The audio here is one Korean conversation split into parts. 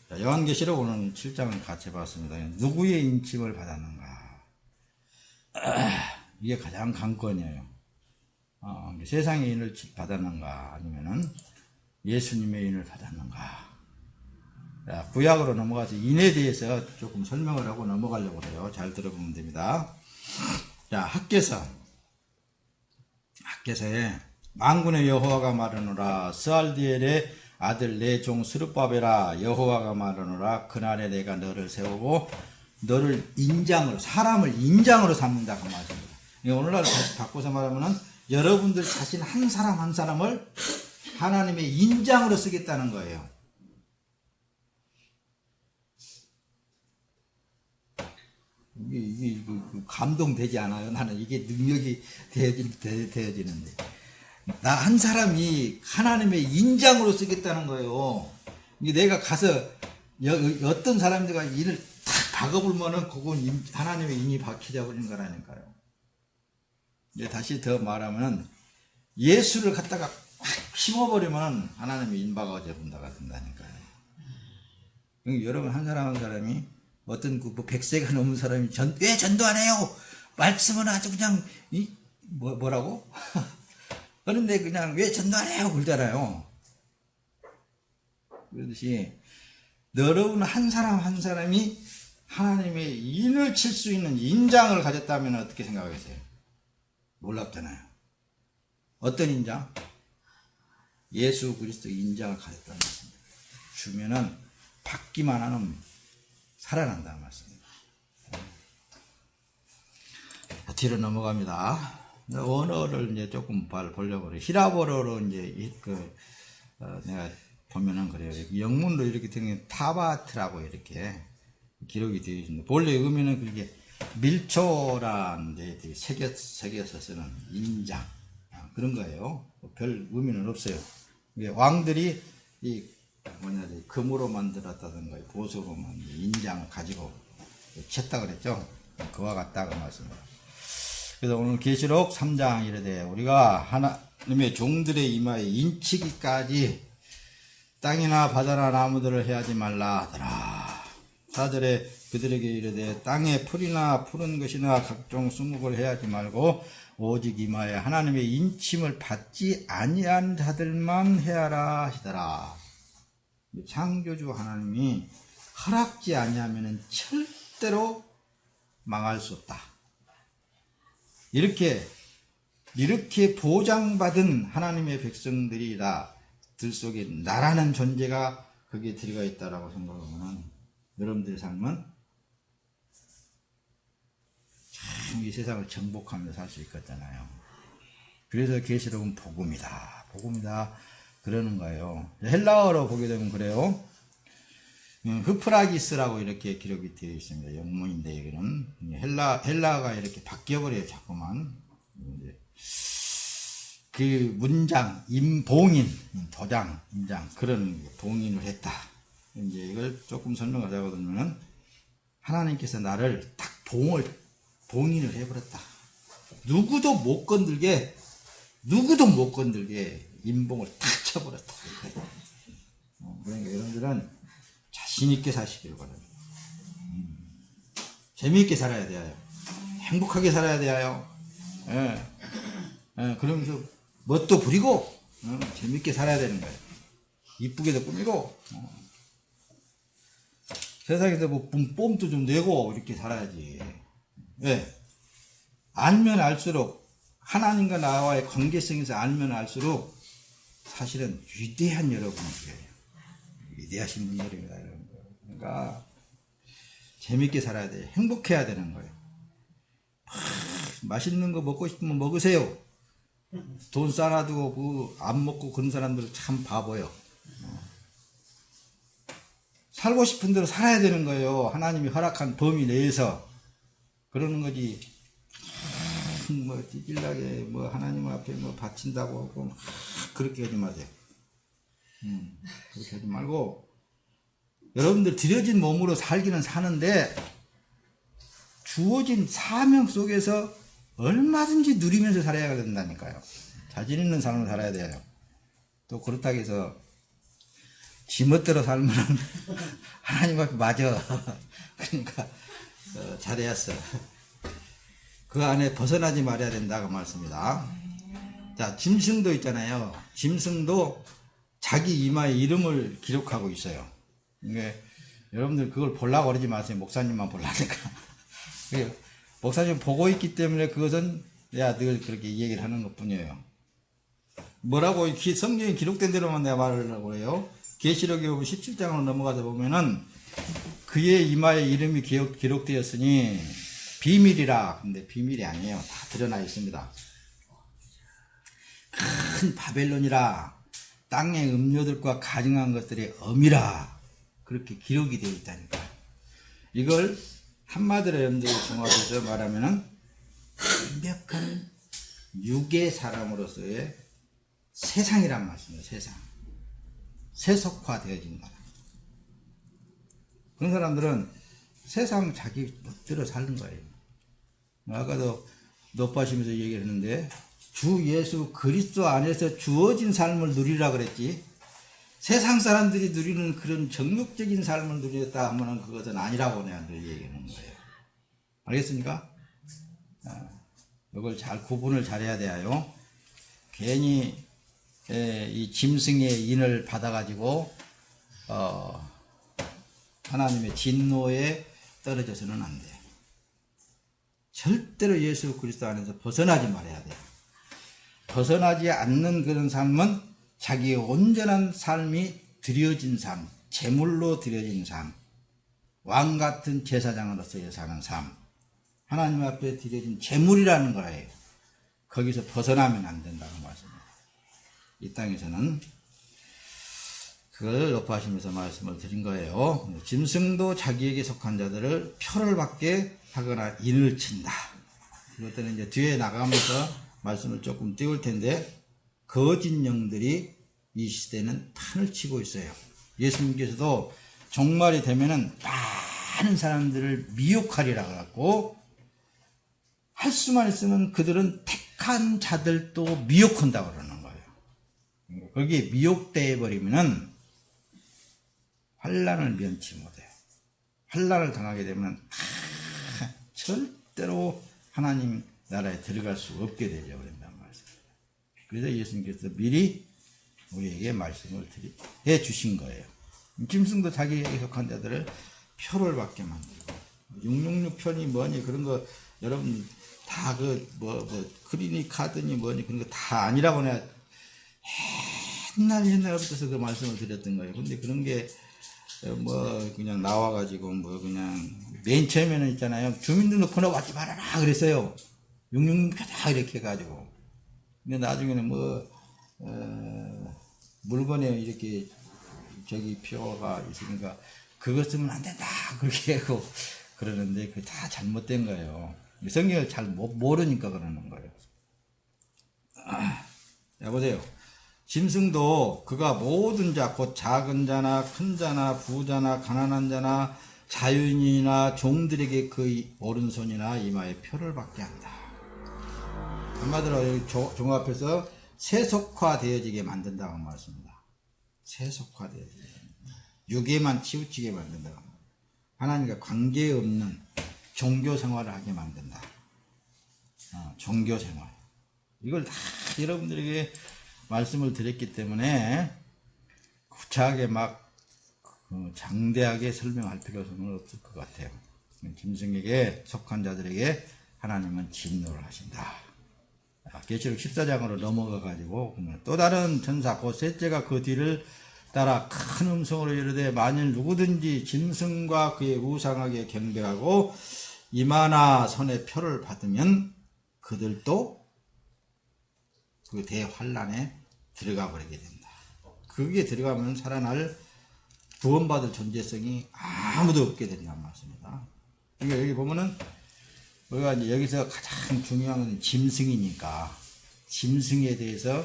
자, 요한계시록 오늘 7장을 같이 봤습니다. 누구의 인침을 받았는가? 이게 가장 관건이에요. 세상의 인을 받았는가? 아니면은 예수님의 인을 받았는가? 자, 구약으로 넘어가서 인에 대해서 조금 설명을 하고 넘어가려고 해요. 잘 들어보면 됩니다. 자, 학개서에 만군의 여호와가 말하노라. 스알디엘의 아들 내 종 스룹바벨아, 여호와가 말하노라. 그날에 내가 너를 세우고 너를 사람을 인장으로 삼는다 그 말입니다. 오늘날 바꿔서 말하면은 여러분들 자신 한 사람 한 사람을 하나님의 인장으로 쓰겠다는 거예요. 이게 감동되지 않아요? 나는 이게 능력이 되어지는데. 나 한 사람이 하나님의 인장으로 쓰겠다는 거예요. 내가 가서 어떤 사람들과 일을 탁 박아불면은 그건 하나님의 인이 박히자 버린 거라니까요. 이제 다시 더 말하면 예수를 갖다가 확 심어버리면 하나님의 인박아져 본다가 된다니까요. 여러분 한 사람 한 사람이 어떤 뭐 100세가 넘은 사람이 왜 전도 안 해요? 말씀은 아주 그냥 뭐라고? 그런데 그냥 왜 전도 안 해요? 그러잖아요. 그렇듯이 여러분 한 사람 한 사람이 하나님의 인을 칠 수 있는 인장을 가졌다면 어떻게 생각하겠어요? 놀랍잖아요. 어떤 인장? 예수 그리스도 인장을 가졌다는 말씀입니다. 주면은 받기만 하는 살아난다는 말씀입니다. 뒤로 넘어갑니다. 언어를 이제 조금 보려고 그래요. 히라보로로 이제 내가 보면은 그래요. 영문으로 이렇게 되는 타바트라고 이렇게 기록이 되어 있습니다. 본래 의미는 그게 밀초란 데 새겨서 쓰는 인장 그런 거예요. 별 의미는 없어요. 왕들이 금으로 만들었다든가 보석으로 만든 인장을 가지고 쳤다 그랬죠. 그와 같다 그 말씀입니다. 그래서 오늘 계시록 3장 이르되 우리가 하나님의 종들의 이마에 인치기까지 땅이나 바다나 나무들을 해하지 말라 하더라. 4절에 그들에게 이르되 땅에 풀이나 푸른 것이나 각종 수목을 해하지 말고 오직 이마에 하나님의 인침을 받지 아니한 자들만 해하라 하시더라. 창조주 하나님이 허락지 아니하면 절대로 망할 수 없다. 이렇게 보장받은 하나님의 백성들이라 들 속에 나라는 존재가 거기에 들어가 있다라고 생각하면 여러분들의 삶은 참 이 세상을 정복하며 살 수 있겠잖아요. 그래서 계시록은 복음이다 그러는 거예요. 헬라어로 보게 되면 그래요. 흐프라기스라고 이렇게 기록이 되어 있습니다. 영문인데 여기는 헬라가 이렇게 바뀌어버려요. 자꾸만 그 문장, 봉인, 도장, 인장 그런 봉인을 했다. 이제 이걸 조금 설명하자고 하면 하나님께서 나를 딱 봉인을 해버렸다. 누구도 못 건들게 인봉을 탁 쳐버렸다. 그러니까 여러분들은 자신있게 사시길 바랍니다. 재미있게 살아야 돼요. 행복하게 살아야 돼요. 그러면서 멋도 부리고 재미있게 살아야 되는 거예요. 이쁘게도 꾸미고 세상에서 뭐 뽐도 좀 내고 이렇게 살아야지. 왜? 알면 알수록 하나님과 나와의 관계성에서 알면 알수록 사실은 위대한 여러분이에요. 위대하신 분들입니다. 그러니까 재밌게 살아야 돼요. 행복해야 되는 거예요. 맛있는 거 먹고 싶으면 먹으세요. 돈 쌓아두고 안 먹고 그런 사람들은 참 바보예요. 살고 싶은 대로 살아야 되는 거예요. 하나님이 허락한 범위 내에서 그러는 거지. 뭐 찌질나게 뭐 하나님 앞에 뭐 바친다고 하고 그렇게 하지 마세요. 그렇게 하지 말고 여러분들 들여진 몸으로 살기는 사는데 주어진 사명 속에서 얼마든지 누리면서 살아야 된다니까요. 자신 있는 삶을 살아야 돼요. 또 그렇다고 해서 지멋대로 살면 하나님 앞에 맞아. 그러니까 잘해야어. 그 안에 벗어나지 말아야 된다고 말씀입니다. 자, 짐승도 있잖아요. 짐승도 자기 이마에 이름을 기록하고 있어요. 이게 여러분들 그걸 보려고 그러지 마세요. 목사님만 보려니까. 목사님 보고 있기 때문에 그것은 내가 늘 그렇게 얘기를 하는 것 뿐이에요. 뭐라고 성경에 기록된 대로만 내가 말을 하고 해요. 계시록에 보면 17장으로 넘어가서 보면은 그의 이마에 이름이 기록되었으니 비밀이라. 근데 비밀이 아니에요. 다 드러나 있습니다. 큰 바벨론이라 땅의 음료들과 가증한 것들의 엄이라. 그렇게 기록이 되어 있다니까. 이걸 한마디로 여러분들이 종합해서 말하면은 완벽한 육의 사람으로서의 세상이란 말씀이에요. 세상. 세속화되어진 나라. 그런 사람들은 세상 자기 멋대로 사는 거예요. 아까도 높아시면서 얘기를 했는데 주 예수 그리스도 안에서 주어진 삶을 누리라 그랬지. 세상 사람들이 누리는 그런 정욕적인 삶을 누리겠다 하면 그것은 아니라고 내가 늘 얘기하는 거예요. 알겠습니까? 이걸 잘 구분을 잘해야 돼요. 괜히 이 짐승의 인을 받아가지고 하나님의 진노에 떨어져서는 안 돼. 절대로 예수 그리스도 안에서 벗어나지 말아야 돼. 벗어나지 않는 그런 삶은 자기의 온전한 삶이 드려진 삶, 제물로 드려진 삶, 왕같은 제사장으로서의 사는 삶, 하나님 앞에 드려진 제물이라는 거예요. 거기서 벗어나면 안 된다고 말씀합니다. 이 땅에서는 그걸 높아하시면서 말씀을 드린 거예요. 짐승도 자기에게 속한 자들을 표를 받게 하거나 인을 친다. 이것들은 이제 뒤에 나가면서 말씀을 조금 띄울 텐데, 거짓 영들이 이 시대는 판을 치고 있어요. 예수님께서도 종말이 되면은 많은 사람들을 미혹하리라 그랬고, 할 수만 있으면 그들은 택한 자들도 미혹한다고 그러는 거예요. 거기에 미혹되어 버리면은 환난을 면치 못해요. 환난을 당하게 되면 절대로 하나님 나라에 들어갈 수 없게 되죠. 그런단 말씀입니다. 그래서 예수님께서 미리 우리에게 말씀을 해 주신 거예요. 짐승도 자기에게 속한 자들을 표를 받게 만들고, 666편이 뭐니 그런 거 여러분 다 크리니 카드니 뭐니 그런 거 다 아니라고 내가 옛날부터 그 말씀을 드렸던 거예요. 근데 그런 게 그냥 나와가지고 그냥 맨 처음에는 있잖아요. 주민등록번호 받지 말아라 그랬어요. 666표다 이렇게 해가지고. 근데 나중에는 물건에 이렇게 표가 있으니까 그거 쓰면 안 된다 그렇게 하고 그러는데 그게 다 잘못된 거예요. 성경을 잘 모르니까 그러는 거예요. 자, 보세요. 짐승도 그가 모든 자, 곧 작은 자나 큰 자나 부자나 가난한 자나 자유인이나 종들에게 그 오른손이나 이마에 표를 받게 한다. 한마디로 종합해서 세속화되어지게 만든다고 말씀입니다. 세속화되어지게. 육에만 치우치게 만든다고. 하나님과 관계없는 종교 생활을 하게 만든다. 종교 생활. 이걸 다 여러분들에게 말씀을 드렸기 때문에 구차하게 장대하게 설명할 필요성은 없을 것 같아요. 짐승에게 속한 자들에게 하나님은 진노를 하신다. 계시록 14장으로 넘어가 가지고 또 다른 천사 곧 셋째가 그 뒤를 따라 큰 음성으로 이르되 만일 누구든지 짐승과 그의 우상에게 경배하고 이마나 손에 표를 받으면 그들도 그 대환란에 들어가 버리게 된다. 거기에 들어가면 살아날 구원받을 존재성이 아무도 없게 된다는 말씀입니다. 그러니까 여기 보면은 우리가 이제 여기서 가장 중요한 건 짐승이니까 짐승에 대해서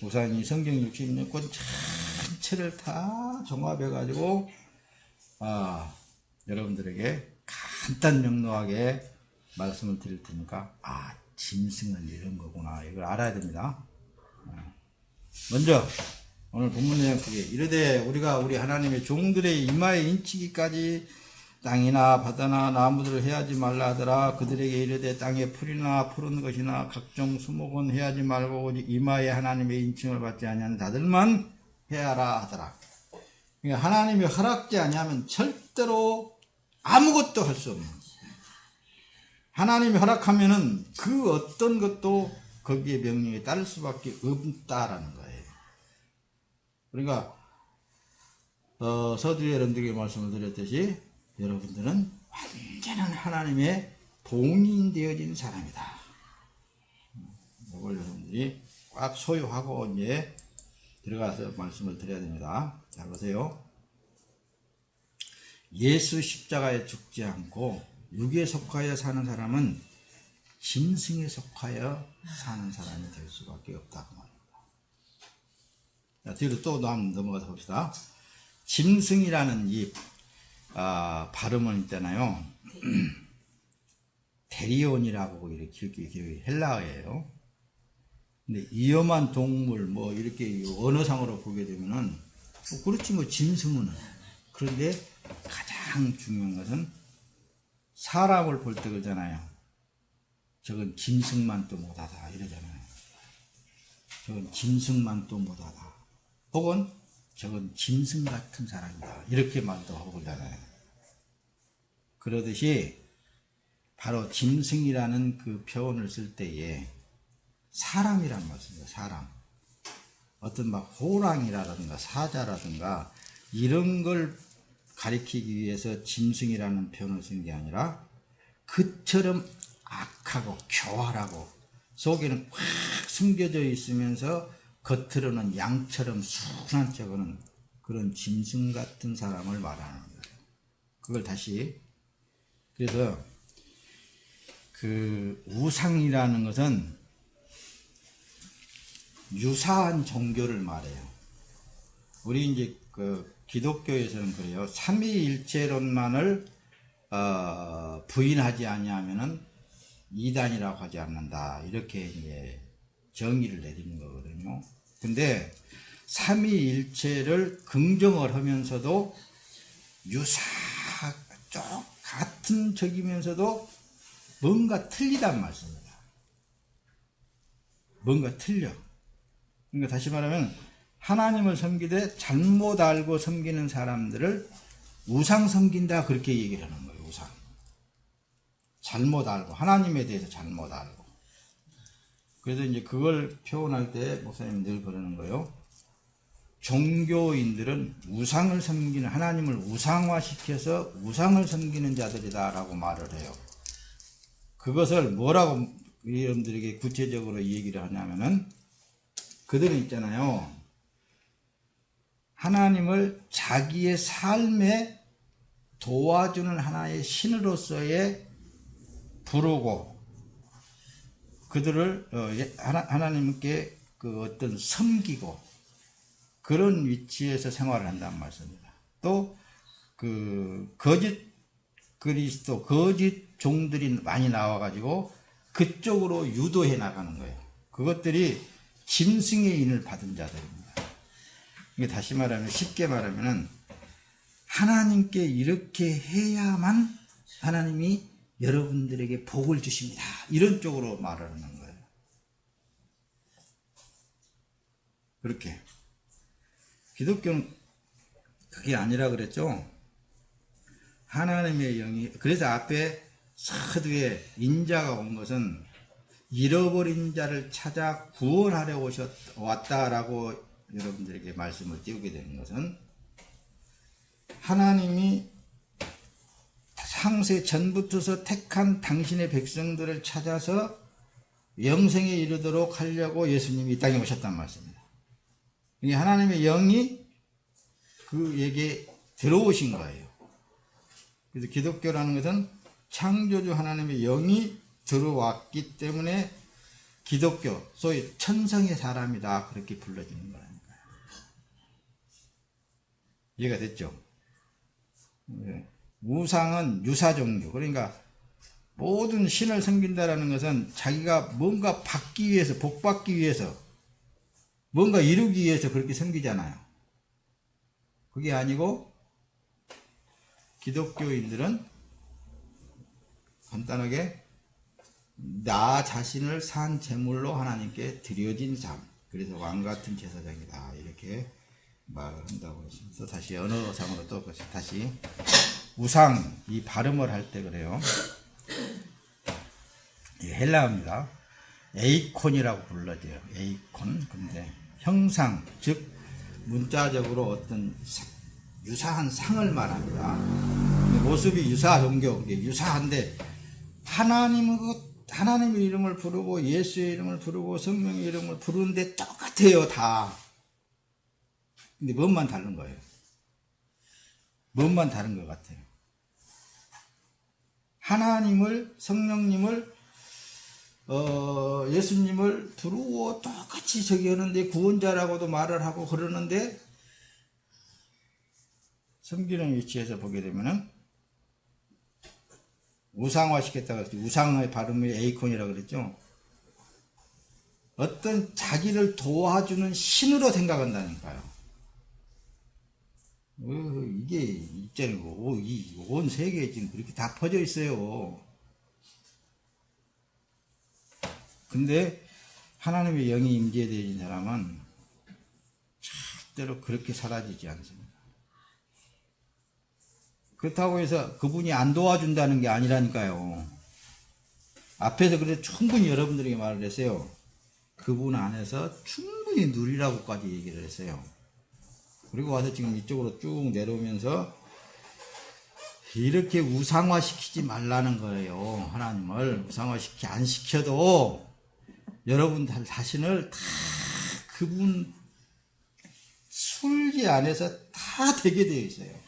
우선 성경 66권 전체를 다 종합해 가지고 여러분들에게 간단 명료하게 말씀을 드릴 테니까 짐승은 이런 거구나 이걸 알아야 됩니다. 먼저 오늘 본문 내용 속에 이르되 우리가 우리 하나님의 종들의 이마에 인치기까지 땅이나 바다나 나무들을 해하지 말라 하더라. 그들에게 이르되 땅에 풀이나 푸른 것이나 각종 수목은 해하지 말고 오직 이마에 하나님의 인칭을 받지 아니하는 자들만 해하라 하더라. 그러니까 하나님이 허락지 아니하면 절대로 아무것도 할 수 없는 거예요. 하나님이 허락하면은 그 어떤 것도 거기에 명령에 따를 수밖에 없다라는 거예요. 그러니까 서두에 여러분들에게 말씀을 드렸듯이 여러분들은 완전한 하나님의 봉인 되어진 사람이다. 이걸 여러분들이 꽉 소유하고 이제 들어가서 말씀을 드려야 됩니다. 자, 보세요. 예수 십자가에 죽지 않고 육에 속하여 사는 사람은 짐승에 속하여 사는 사람이 될 수밖에 없다고 말합니다. 자, 뒤로 또 넘어가서 봅시다. 짐승이라는 이 발음은 있잖아요. 데리온이라고 이렇게 헬라어예요. 근데 위험한 동물 뭐 이렇게 언어상으로 보게 되면은 그렇지 뭐 짐승은. 그런데 가장 중요한 것은 사람을 볼 때 그러잖아요. 저건 짐승만 또 못하다 이러잖아요. 저건 짐승만 또 못하다. 혹은 저건 짐승 같은 사람이다. 이렇게 말도 하고 그러잖아요. 그러듯이 바로 짐승이라는 그 표현을 쓸 때에 사람이란 말씀이에요. 사람. 어떤 막 호랑이라든가 사자라든가 이런 걸 가리키기 위해서 짐승이라는 표현을 쓴 게 아니라 그처럼 악하고 교활하고 속에는 꽉 숨겨져 있으면서 겉으로는 양처럼 순한 척하는 그런 짐승 같은 사람을 말하는 거예요. 그걸 다시 그래서 그 우상이라는 것은 유사한 종교를 말해요. 우리 이제 그 기독교에서는 그래요. 삼위일체론만을 부인하지 아니하면은 이단이라고 하지 않는다. 이렇게 이제 정의를 내리는 거거든요. 근데 삼위일체를 긍정을 하면서도 같은 적이면서도 뭔가 틀리단 말씀입니다. 뭔가 틀려. 그러니까 다시 말하면 하나님을 섬기되 잘못 알고 섬기는 사람들을 우상 섬긴다 그렇게 얘기를 하는 거예요. 우상. 잘못 알고 하나님에 대해서 잘못 알고. 그래서 이제 그걸 표현할 때 목사님 늘 그러는 거예요. 종교인들은 우상을 섬기는 하나님을 우상화시켜서 우상을 섬기는 자들이다라고 말을 해요. 그것을 뭐라고 여러분들에게 구체적으로 얘기를 하냐면은 그들은 있잖아요. 하나님을 자기의 삶에 도와주는 하나의 신으로서의 부르고 그들을 하나님께 그 어떤 섬기고 그런 위치에서 생활을 한다는 말씀입니다. 또 그 거짓 그리스도 거짓 종들이 많이 나와가지고 그쪽으로 유도해 나가는 거예요. 그것들이 짐승의 인을 받은 자들입니다. 이게 다시 말하면 쉽게 말하면은 하나님께 이렇게 해야만 하나님이 여러분들에게 복을 주십니다. 이런 쪽으로 말을 하는 거예요. 그렇게. 기독교는 그게 아니라 그랬죠. 하나님의 영이 그래서 앞에 서두에 인자가 온 것은 잃어버린 자를 찾아 구원하려 왔다라고 여러분들에게 말씀을 띄우게 되는 것은 하나님이 상세 전부터서 택한 당신의 백성들을 찾아서 영생에 이르도록 하려고 예수님이 이 땅에 오셨단 말씀입니다. 이게 하나님의 영이 그에게 들어오신 거예요. 그래서 기독교라는 것은 창조주 하나님의 영이 들어왔기 때문에 기독교, 소위 천성의 사람이다 그렇게 불러지는 거라니까요. 이해가 됐죠? 우상은 유사종교. 그러니까 모든 신을 섬긴다라는 것은 자기가 뭔가 받기 위해서, 복 받기 위해서 뭔가 이루기 위해서 그렇게 섬기잖아요. 그게 아니고 기독교인들은 간단하게 나 자신을 산 제물로 하나님께 드려진 삶, 그래서 왕같은 제사장이다 이렇게 말을 한다고 했습니다. 다시 언어상으로 또 다시 우상 이 발음을 할 때 그래요. 이 헬라어입니다. 에이콘이라고 불러져요. 에이콘. 근데 형상, 즉 문자적으로 어떤 유사한 상을 말합니다. 모습이 유사 종교, 유사한데 하나님의 이름을 부르고 예수의 이름을 부르고 성령의 이름을 부르는데 똑같아요, 다. 근데 뭔만 다른 거예요. 뭔만 다른 것 같아요. 하나님을, 성령님을, 예수님을 부르고 똑같이 저기 하는데 구원자라고도 말을 하고 그러는데 섬기는 위치에서 보게 되면은 우상화 시켰다고 했죠. 우상의 발음이 에이콘이라고 그랬죠. 어떤 자기를 도와주는 신으로 생각한다니까요. 이게 있잖아요. 온 세계에 지금 그렇게 다 퍼져 있어요. 근데 하나님의 영이 임재되어진 사람은 절대로 그렇게 사라지지 않습니다. 그렇다고 해서 그분이 안 도와준다는 게 아니라니까요. 앞에서 그래서 충분히 여러분들에게 말을 했어요. 그분 안에서 충분히 누리라고까지 얘기를 했어요. 그리고 와서 지금 이쪽으로 쭉 내려오면서 이렇게 우상화시키지 말라는 거예요. 하나님을 우상화시키 안 시켜도 여러분 자신을 다 그분 술기 안에서 다 되게 되어 있어요.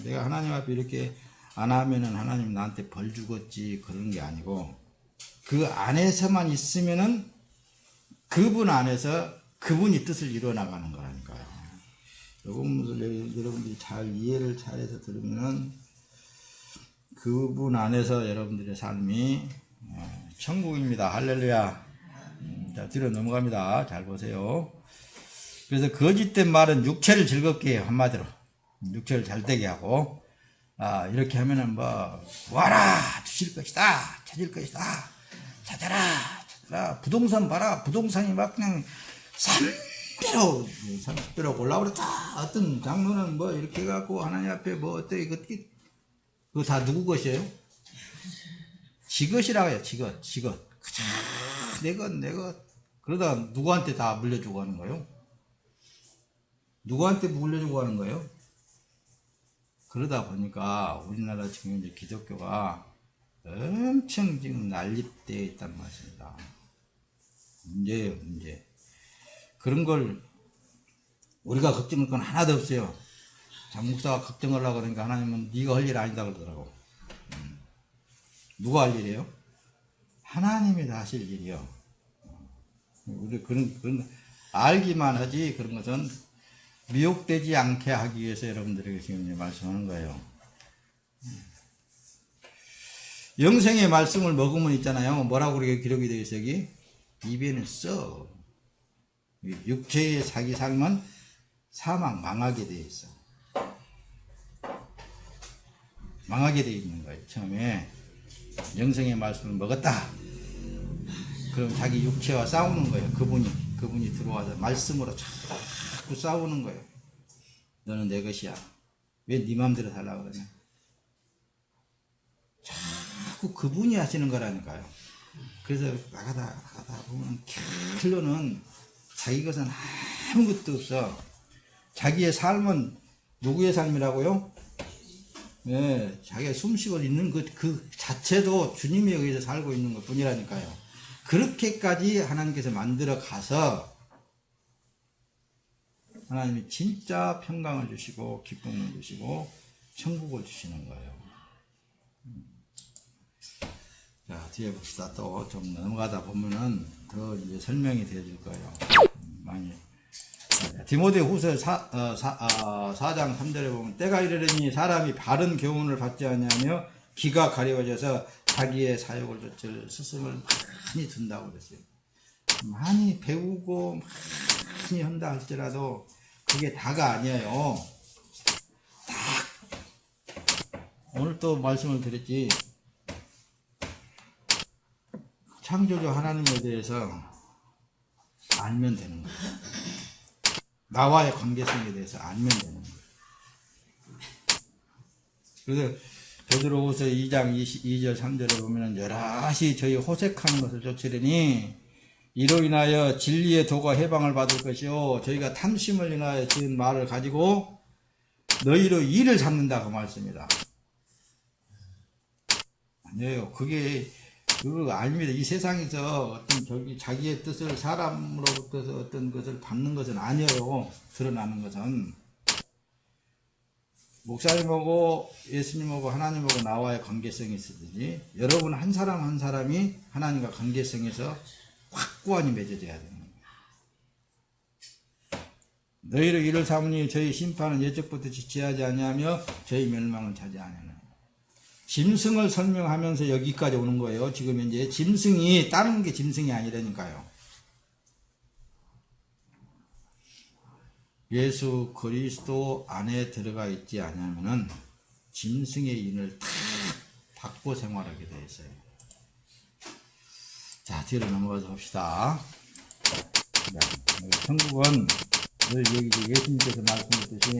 내가 하나님 앞에 이렇게 안 하면은 하나님 나한테 벌 주겠지 그런 게 아니고 그 안에서만 있으면은 그분 안에서 그분이 뜻을 이루어 나가는 거라니까요. 여러분들이 잘 이해를 잘해서 들으면은 그분 안에서 여러분들의 삶이 천국입니다. 할렐루야. 자, 뒤로 넘어갑니다. 잘 보세요. 그래서 거짓된 말은 육체를 즐겁게 해요. 한마디로. 육체를 잘되게 하고, 이렇게 하면은 와라! 주실 것이다! 찾을 것이다! 찾아라! 부동산 봐라! 부동산이 막 그냥 30배로 올라오랬다! 어떤 장로는 이렇게 해갖고 하나님 앞에 그거 다 누구 것이에요? 지 것이라고 해요. 지 것. 그저 내 것. 그러다 누구한테 다 물려주고 하는 거예요? 누구한테 물려주고 하는 거예요? 그러다 보니까 우리나라 지금 이제 기독교가 엄청 지금 난립되어 있단 말입니다. 문제예요, 문제. 그런 걸 우리가 걱정할 건 하나도 없어요. 장목사가 걱정하려고 그러니까 하나님은 네가 할 일 아니다 그러더라고. 누가 할 일이에요? 하나님이 다 하실 일이요. 우리 그런 알기만 하지 그런 것은 미혹되지 않게 하기 위해서 여러분들에게 지금 말씀하는 거예요. 영생의 말씀을 먹으면 있잖아요. 뭐라고 그렇게 기록이 되어 있어요, 여기? 입에는 써. 육체의 자기 삶은 사망, 망하게 되어 있어. 망하게 되어 있는 거예요. 처음에 영생의 말씀을 먹었다. 그럼 자기 육체와 싸우는 거예요. 그분이 들어와서 말씀으로 자꾸 싸우는 거예요. 너는 내 것이야. 왜 네 마음대로 살라고 그러냐. 자꾸 그분이 하시는 거라니까요. 그래서 나가다 보면 결론은 자기 것은 아무것도 없어. 자기의 삶은 누구의 삶이라고요? 네, 자기가 숨쉬고 있는 그 자체도 주님에 의해서 살고 있는 것 뿐이라니까요. 그렇게까지 하나님께서 만들어 가서 하나님이 진짜 평강을 주시고 기쁨을 주시고 천국을 주시는 거예요. 자, 뒤에 봅시다. 또 좀 넘어가다 보면은 더 이제 설명이 되어질 거예요. 많이. 디모데후서 4장 3절에 보면 때가 이르려니 사람이 바른 교훈을 받지 않냐며 귀가 가려워져서 자기의 사욕을 좇을 스승을 많이 둔다고 그랬어요. 많이 배우고 많이 한다 할지라도 그게 다가 아니에요. 오늘 또 말씀을 드렸지. 창조주 하나님에 대해서 알면 되는 거예요. 나와의 관계성에 대해서 알면 되는 거예요. 그래서 베드로후서 2장 2절 3절에 보면 여럿이 저희 호색하는 것을 쫓으려니 이로 인하여 진리의 도가 해방을 받을 것이요 저희가 탐심을 인하여 지은 말을 가지고 너희로 이를 잡는다고 말씀입니다. 아니에요. 그거 아닙니다. 이 세상에서 어떤 자기의 뜻을 사람으로부터 어떤 것을 받는 것은 아니에요. 드러나는 것은. 목사님하고 예수님하고 하나님하고 나와의 관계성이 있으듯이 여러분 한 사람 한 사람이 하나님과 관계성에서 확고하게 맺어져야 되는 거예요. 너희로 이를 삼으니 저희 심판은 예적부터 지체하지 아니하며 저희 멸망은 차지하느니라. 짐승을 설명하면서 여기까지 오는 거예요. 지금 이제 짐승이 다른 게 짐승이 아니라니까요. 예수 그리스도 안에 들어가 있지 않으면은 짐승의 인을 다 받고 생활하게 되어 있어요. 자, 뒤로 넘어가서 봅시다. 천국은 늘 여기 예수님께서 말씀하셨듯이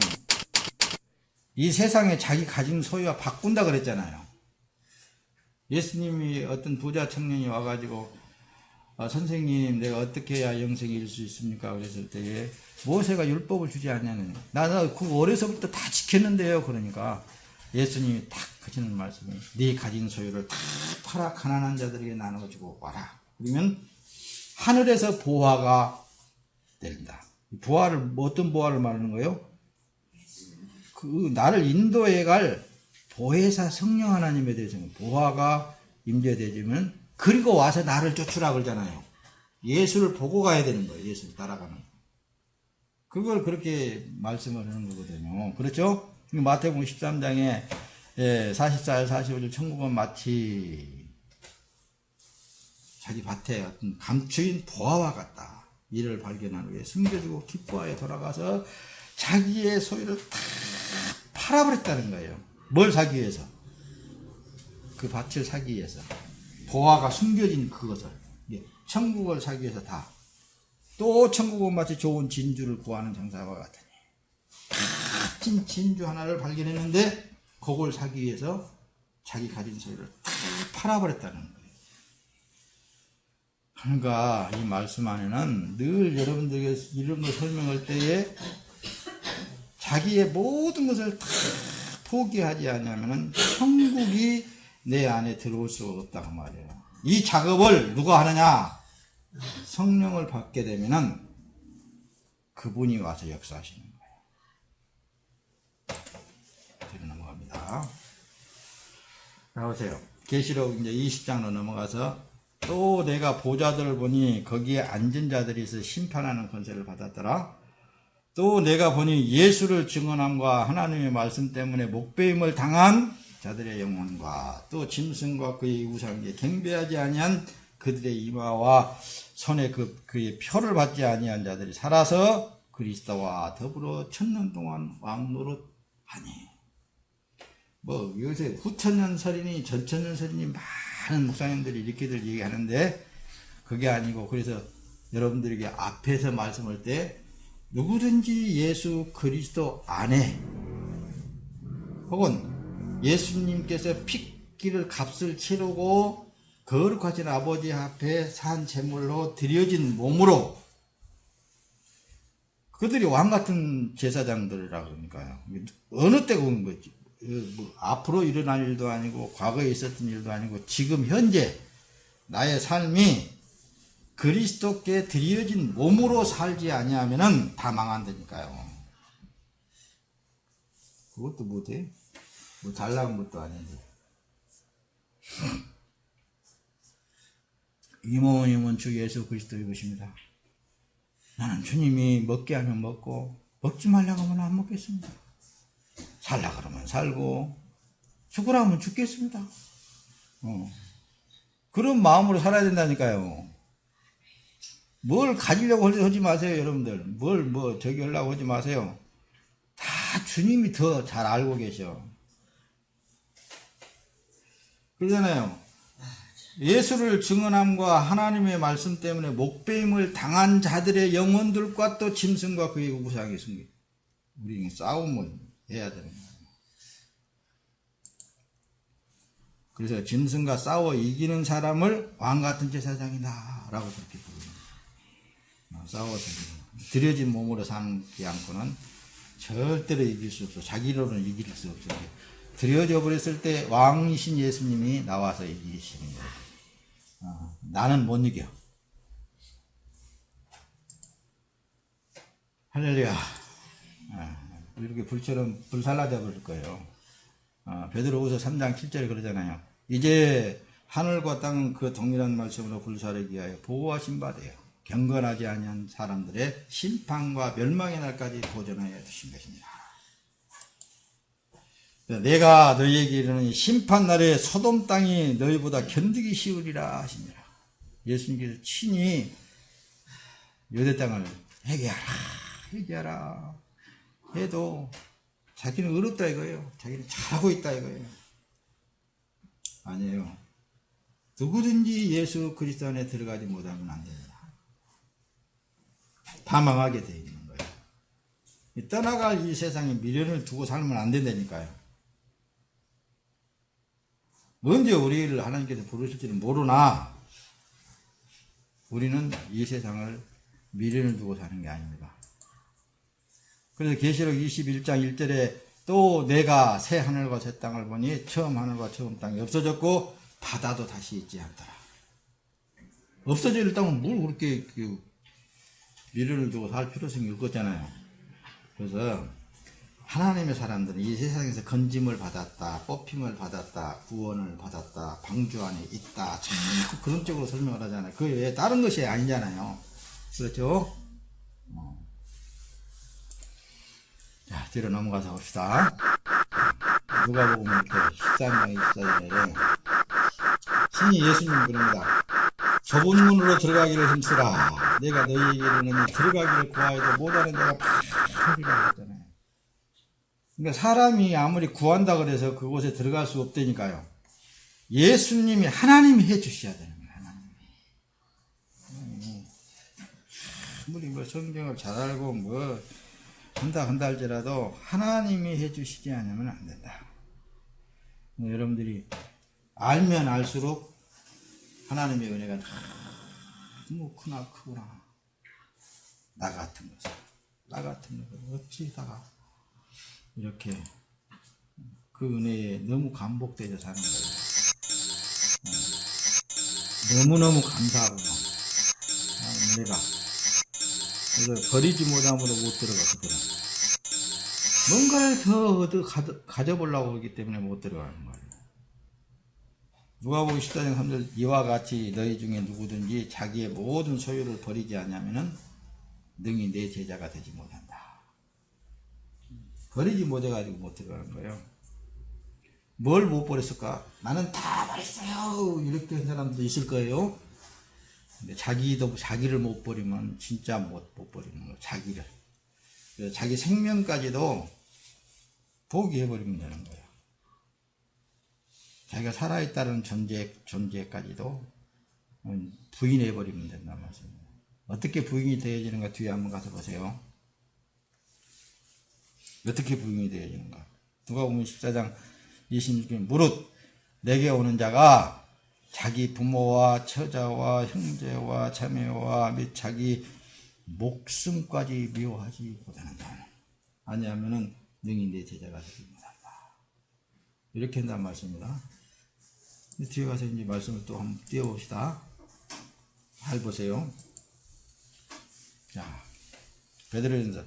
이 세상에 자기 가진 소유와 바꾼다 그랬잖아요. 예수님이 어떤 부자 청년이 와가지고 선생님 내가 어떻게 해야 영생에 이를 수 있습니까? 그랬을 때에 모세가 율법을 주지 않냐는 나는 그거 어려서부터 다 지켰는데요. 그러니까 예수님이 딱 하시는 말씀이 네 가진 소유를 다 팔아 가난한 자들에게 나눠주고 와라. 그러면 하늘에서 보화가 내린다. 보화를 어떤 보화를 말하는 거예요? 그 나를 인도해 갈 보혜사 성령 하나님에 대해서 보화가 임재되지면 그리고 와서 나를 쫓으라 그러잖아요. 예수를 보고 가야 되는 거예요. 예수를 따라가는 거. 그걸 그렇게 말씀을 하는 거거든요. 그렇죠? 마태복음 13장에 44절 45절 천국은 마치 자기 밭에 어떤 감추인 보화와 같다. 이를 발견한 후에 숨겨주고 기뻐하여 돌아가서 자기의 소유를 다 팔아버렸다는 거예요. 뭘 사기 위해서? 그 밭을 사기 위해서. 보화가 숨겨진 그것을. 천국을 사기 위해서 다. 또 천국은 마치 좋은 진주를 구하는 장사와 같으니. 값진 진주 하나를 발견했는데 그걸 사기 위해서 자기 가진 소유를 다 팔아버렸다는 거예요. 그러니까 이 말씀 안에는 늘 여러분들에게 이런 걸 설명할 때에 자기의 모든 것을 다 포기하지 않으면 천국이 내 안에 들어올 수 없다고 말이에요. 이 작업을 누가 하느냐? 성령을 받게 되면은 그분이 와서 역사하시는 거예요. 뒤로 넘어갑니다. 나오세요. 계시록 이제 20장으로 넘어가서 또 내가 보좌들을 보니 거기에 앉은 자들이 있어 심판하는 권세를 받았더라. 또 내가 보니 예수를 증언함과 하나님의 말씀 때문에 목배임을 당한 자들의 영혼과 또 짐승과 그의 우상에 경배하지 아니한 그들의 이마와 손에 그의 표를 받지 아니한 자들이 살아서 그리스도와 더불어 천년 동안 왕노릇하니. 뭐 요새 후천년설이니 전천년설이니 많은 목사님들이 이렇게들 얘기하는데 그게 아니고, 그래서 여러분들에게 앞에서 말씀할 때 누구든지 예수 그리스도 안에 혹은 예수님께서 핏기를 값을 치르고 거룩하신 아버지 앞에 산 제물로 드려진 몸으로, 그들이 왕같은 제사장들이라고 그러니까요. 어느 때가 오는 거지. 뭐 앞으로 일어날 일도 아니고 과거에 있었던 일도 아니고 지금 현재 나의 삶이 그리스도께 드려진 몸으로 살지 아니하면은 다 망한다니까요. 그것도 못해. 뭐 잘나간 것도 아닌데. 이 몸은 주 예수 그리스도의 것입니다. 나는 주님이 먹게 하면 먹고 먹지 말라고 하면 안 먹겠습니다. 살라 그러면 살고 죽으라 하면 죽겠습니다. 그런 마음으로 살아야 된다니까요. 뭘 가지려고 하지 마세요, 여러분들. 저기 하려고 하지 마세요. 다 주님이 더 잘 알고 계셔. 그러잖아요. 예수를 증언함과 하나님의 말씀 때문에 목배임을 당한 자들의 영혼들과 또 짐승과 그의 우상의 승리. 우리는 싸움을 해야 되는 거예요. 그래서 짐승과 싸워 이기는 사람을 왕같은 제사장이다 라고 그렇게 부릅니다. 싸워서 들여진 몸으로 사지 않고는 절대로 이길 수 없어. 자기로는 이길 수 없어. 들여져 버렸을 때 왕이신 예수님이 나와서 이기시는 거예요. 나는 못 이겨. 할렐루야. 이렇게 불처럼 불살라져 버릴 거예요. 베드로후서 3장 7절에 그러잖아요. 이제 하늘과 땅은 그 동일한 말씀으로 불사르기 위하여 보호하신 바 되어 경건하지 아니한 사람들의 심판과 멸망의 날까지 보존하여 두신 것입니다. 내가 너희에게 이르는 심판날에 소돔 땅이 너희보다 견디기 쉬우리라 하시니라. 예수님께서 친히 유대 땅을 회개하라 해도 자기는 의롭다 이거예요. 자기는 잘하고 있다 이거예요. 아니에요. 누구든지 예수 그리스도 안에 들어가지 못하면 안 됩니다. 다 망하게 되어 있는 거예요. 떠나갈 이 세상에 미련을 두고 살면 안 된다니까요. 언제 우리를 하나님께서 부르실지는 모르나 우리는 이 세상을 미련을 두고 사는 게 아닙니다. 그래서 계시록 21장 1절에 또 내가 새 하늘과 새 땅을 보니 처음 하늘과 처음 땅이 없어졌고 바다도 다시 있지 않더라. 없어질 땅은 뭘 그렇게 미련을 두고 살 필요성이 없겠잖아요. 그래서 하나님의 사람들은 이 세상에서 건짐을 받았다, 뽑힘을 받았다, 구원을 받았다, 방주 안에 있다, 자꾸 그런 쪽으로 설명을 하잖아요. 그 외에 다른 것이 아니잖아요. 그렇죠? 자, 뒤로 넘어가서 봅시다. 누가 보면 이렇게 13장 24절에 신이 예수님이 그럽니다. 좁은 문으로 들어가기를 힘쓰라. 내가 너희에게 이르노니 들어가기를 구하여도 못하는 자가 많으리라 했잖아요. 그러니까 사람이 아무리 구한다 그래서 그곳에 들어갈 수 없다니까요. 예수님이 하나님이 해주셔야 되는 거예요. 하나님이. 아무리 뭐 성경을 잘 알고 뭐 한다 할지라도 하나님이 해주시지 않으면 안 된다. 여러분들이 알면 알수록 하나님의 은혜가 너무 크구나. 나 같은 것을 어찌다가 이렇게 그 은혜에 너무 감복되어 사는 거예요. 너무너무 감사하구나. 은혜가. 그래서 버리지 못함으로 못 들어가, 그들은. 뭔가를 더 가져보려고 하기 때문에 못 들어가는 거예요. 누가복음 14장 3절 이와 같이 너희 중에 누구든지 자기의 모든 소유를 버리지 않으면은 능히 내 제자가 되지 못한다. 버리지 못해가지고 못 들어가는 거예요. 뭘 못 버렸을까? 나는 다 버렸어요. 이렇게 한 사람도 있을 거예요. 근데 자기를 못 버리면 진짜 못 버리는 거예요. 자기를. 그래서 자기 생명까지도 포기해버리면 되는 거예요. 자기가 살아있다는 존재까지도 부인해버리면 된단 말씀입니다. 어떻게 부인이 되어지는가 뒤에 한번 가서 보세요. 어떻게 부인이 되어지는가. 누가복음 14장 26절 무릇 내게 오는 자가 자기 부모와 처자와 형제와 자매와 및 자기 목숨까지 미워하지 못한다. 아니하면은 능히 내 제자가 되지 못한다. 이렇게 한단 말씀입니다. 뒤에 가서 이제 말씀을 또 한번 띄워봅시다. 잘 보세요. 자, 베드로전서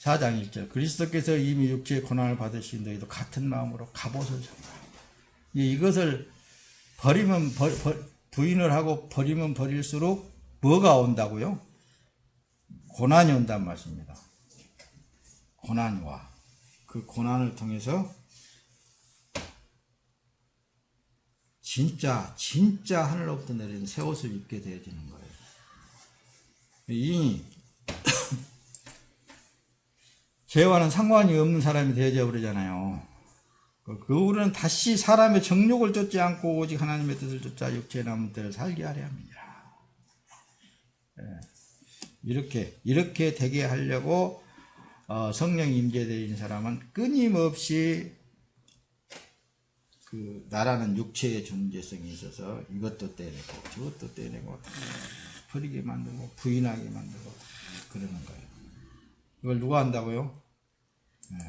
4장 1절 그리스도께서 이미 육체의 고난을 받으신 너희도 같은 마음으로 갑옷을 잡라. 이것을 버리면 부인을 하고 버리면 버릴수록 뭐가 온다고요? 고난이 온단 말씀입니다. 고난이 와. 그 고난을 통해서 진짜 하늘로부터 내리는 새 옷을 입게 되어지는 거예요. 이 죄와는 상관이 없는 사람이 되어져 버리잖아요. 그우리는 다시 사람의 정욕을 쫓지 않고 오직 하나님의 뜻을 쫓아 육체의 남은 때를 살게 하려 합니다. 이렇게 되게 하려고 성령이 임재되어 사람은 끊임없이 그 나라는 육체의 존재성이 있어서 이것도 떼내고 저것도 떼내고 다 버리게 만들고 부인하게 만들고 다 그러는 거예요. 이걸 누가 한다고요?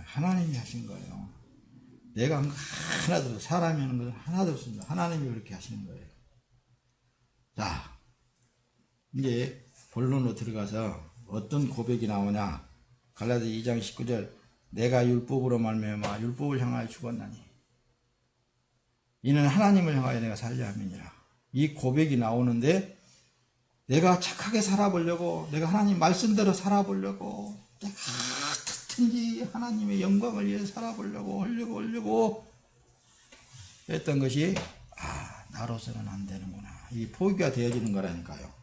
하나님이 하신 거예요. 내가 한 거 하나도, 사람이 하는 것은 하나도 없습니다. 하나님이 그렇게 하시는 거예요. 자, 이제 본론으로 들어가서 어떤 고백이 나오냐. 갈라디아 2장 19절, 내가 율법으로 말미암아 율법을 향하여 죽었나니 이는 하나님을 향하여 내가 살려 함이니라. 이 고백이 나오는데 내가 착하게 살아보려고, 내가 하나님 말씀대로 살아보려고, 내가 어떻든지 하나님의 영광을 위해 살아보려고 하려고 했던 것이 나로서는 안 되는구나. 이 포기가 되어지는 거라니까요.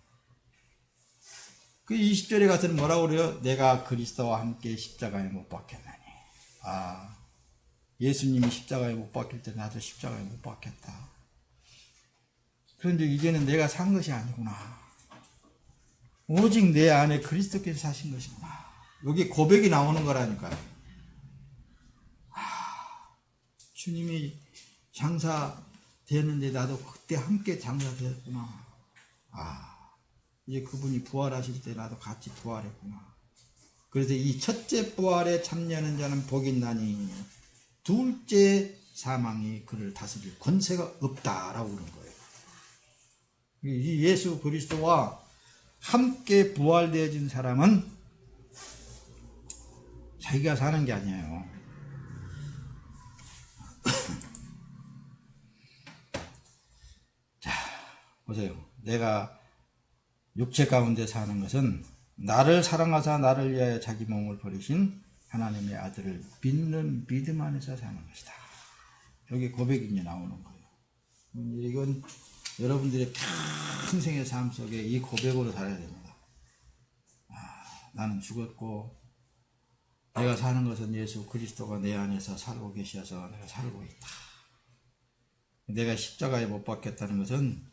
그 20절에 가서는 뭐라고 그래요? 내가 그리스도와 함께 십자가에 못 박혔나니. 예수님이 십자가에 못 박힐 때 나도 십자가에 못 박혔다. 그런데 이제는 내가 산 것이 아니구나. 오직 내 안에 그리스도께서 사신 것이구나. 여기 고백이 나오는 거라니까요. 주님이 장사되는데 나도 그때 함께 장사되었구나. 이제 그분이 부활하실 때 나도 같이 부활했구나. 그래서 이 첫째 부활에 참여하는 자는 복이 있나니 둘째 사망이 그를 다스릴 권세가 없다라고 그런 거예요. 이 예수 그리스도와 함께 부활되어진 사람은 자기가 사는 게 아니에요. 자, 보세요. 내가 육체 가운데 사는 것은 나를 사랑하사 나를 위하여 자기 몸을 버리신 하나님의 아들을 믿는 믿음 안에서 사는 것이다. 여기 고백이 이제 나오는 거예요. 이건 여러분들의 평생의 삶 속에 이 고백으로 살아야 됩니다. 나는 죽었고 내가 사는 것은 예수 그리스도가 내 안에서 살고 계셔서 내가 살고 있다. 내가 십자가에 못 박혔다는 것은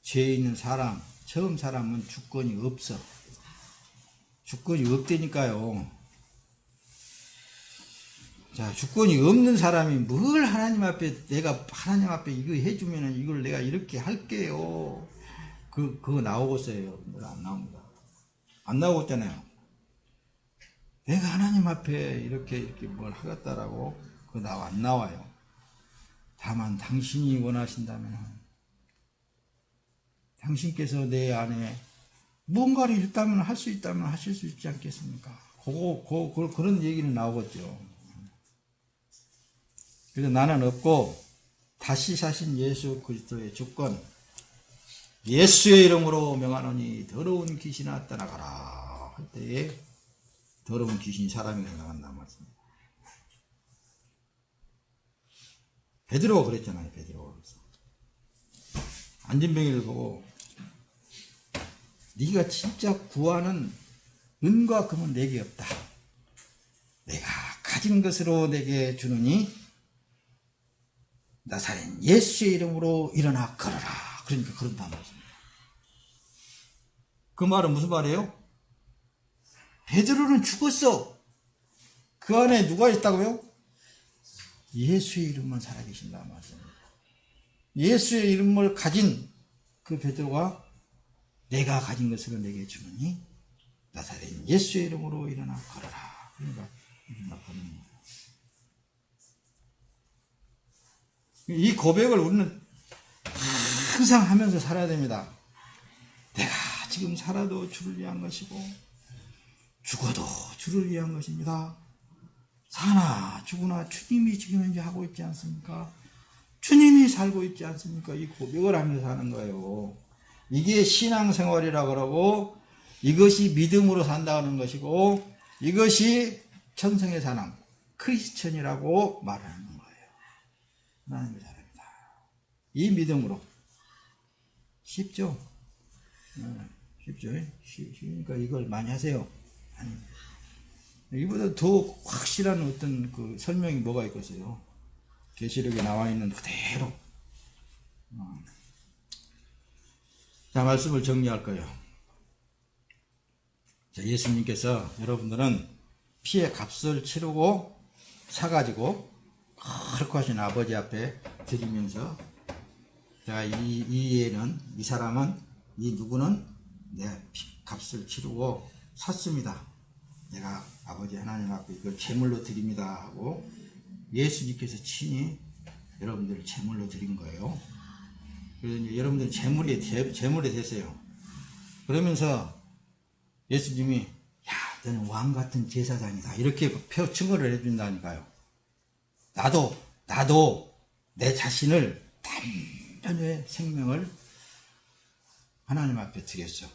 죄 있는 사람, 처음 사람은 주권이 없어. 주권이 없다니까요. 자, 주권이 없는 사람이 뭘 하나님 앞에, 내가 하나님 앞에 이거 해주면은 이걸 내가 이렇게 할게요. 그거 나오고 있어요. 안 나옵니다. 안 나오고 있잖아요. 내가 하나님 앞에 이렇게 뭘 하겠다라고 그거 안 나와요. 다만 당신이 원하신다면 당신께서 내 안에 뭔가를 있다면 할 수 있다면 하실 수 있지 않겠습니까? 그런 얘기는 나오겠죠. 그래서 나는 없고 다시 사신 예수 그리스도의 주권, 예수의 이름으로 명하노니 더러운 귀신아 떠나가라 할 때에 더러운 귀신이 사람에게 나간다는 말씀입니다. 베드로가 그랬잖아요. 베드로가 그래서 안진뱅이를 보고 네가 진짜 구하는 은과 금은 내게 없다. 내가 가진 것으로 내게 주느니 나사렛 예수의 이름으로 일어나 걸어라. 그러니까 그런다는 말씀입니다. 그 말은 무슨 말이에요? 베드로는 죽었어. 그 안에 누가 있다고요? 예수의 이름만 살아계신다는 말씀입니다. 예수의 이름을 가진 그 베드로가 내가 가진 것으로 내게 주느니 나사렛 예수의 이름으로 일어나 걸어라. 그러니까 일어나 걷는 거예요. 이 고백을 우리는 항상 하면서 살아야 됩니다. 내가 지금 살아도 주를 위한 것이고 죽어도 주를 위한 것입니다. 사나 죽으나 주님이 지금 현재 하고 있지 않습니까? 주님이 살고 있지 않습니까? 이 고백을 하면서 사는 거예요. 이게 신앙생활이라 그러고 이것이 믿음으로 산다는 것이고 이것이 천성의 사람 크리스천이라고 말하는 거예요. 하나님의 사람이다. 이 믿음으로 쉽죠? 쉽죠? 쉬우니까 이걸 많이 하세요. 아니, 이보다 더 확실한 어떤 그 설명이 뭐가 있겠어요? 계시록에 나와 있는 그대로. 자, 말씀을 정리할 거예요. 자, 예수님께서 여러분들은 피의 값을 치르고 사가지고 거룩하신 아버지 앞에 드리면서, 자, 이 애는, 이 사람은, 이 누구는 내 피 값을 치르고 샀습니다. 내가 아버지 하나님 앞에 이걸 제물로 드립니다 하고 예수님께서 친히 여러분들을 제물로 드린 거예요. 그래서 이제 여러분들 제물이 됐어요. 그러면서 예수님이, 야, 너는 왕 같은 제사장이다, 이렇게 칭호를 해준다니까요. 나도 내 자신을 단전의 생명을 하나님 앞에 드렸어.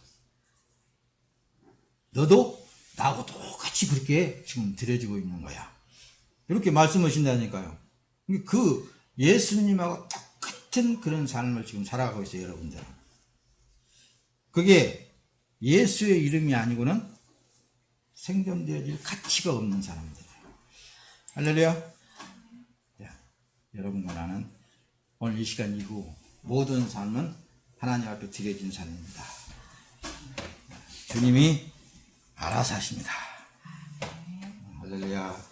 너도 나하고 똑같이 그렇게 지금 드려지고 있는 거야. 이렇게 말씀하신다니까요. 그 예수님하고 똑같은 그런 삶을 지금 살아가고 있어요, 여러분들. 그게 예수의 이름이 아니고는 생존되어질 가치가 없는 사람들이에요. 할렐루야. 여러분과 나는 오늘 이 시간 이후 모든 삶은 하나님 앞에 드려진 삶입니다. 주님이 알아서 하십니다. 할렐루야.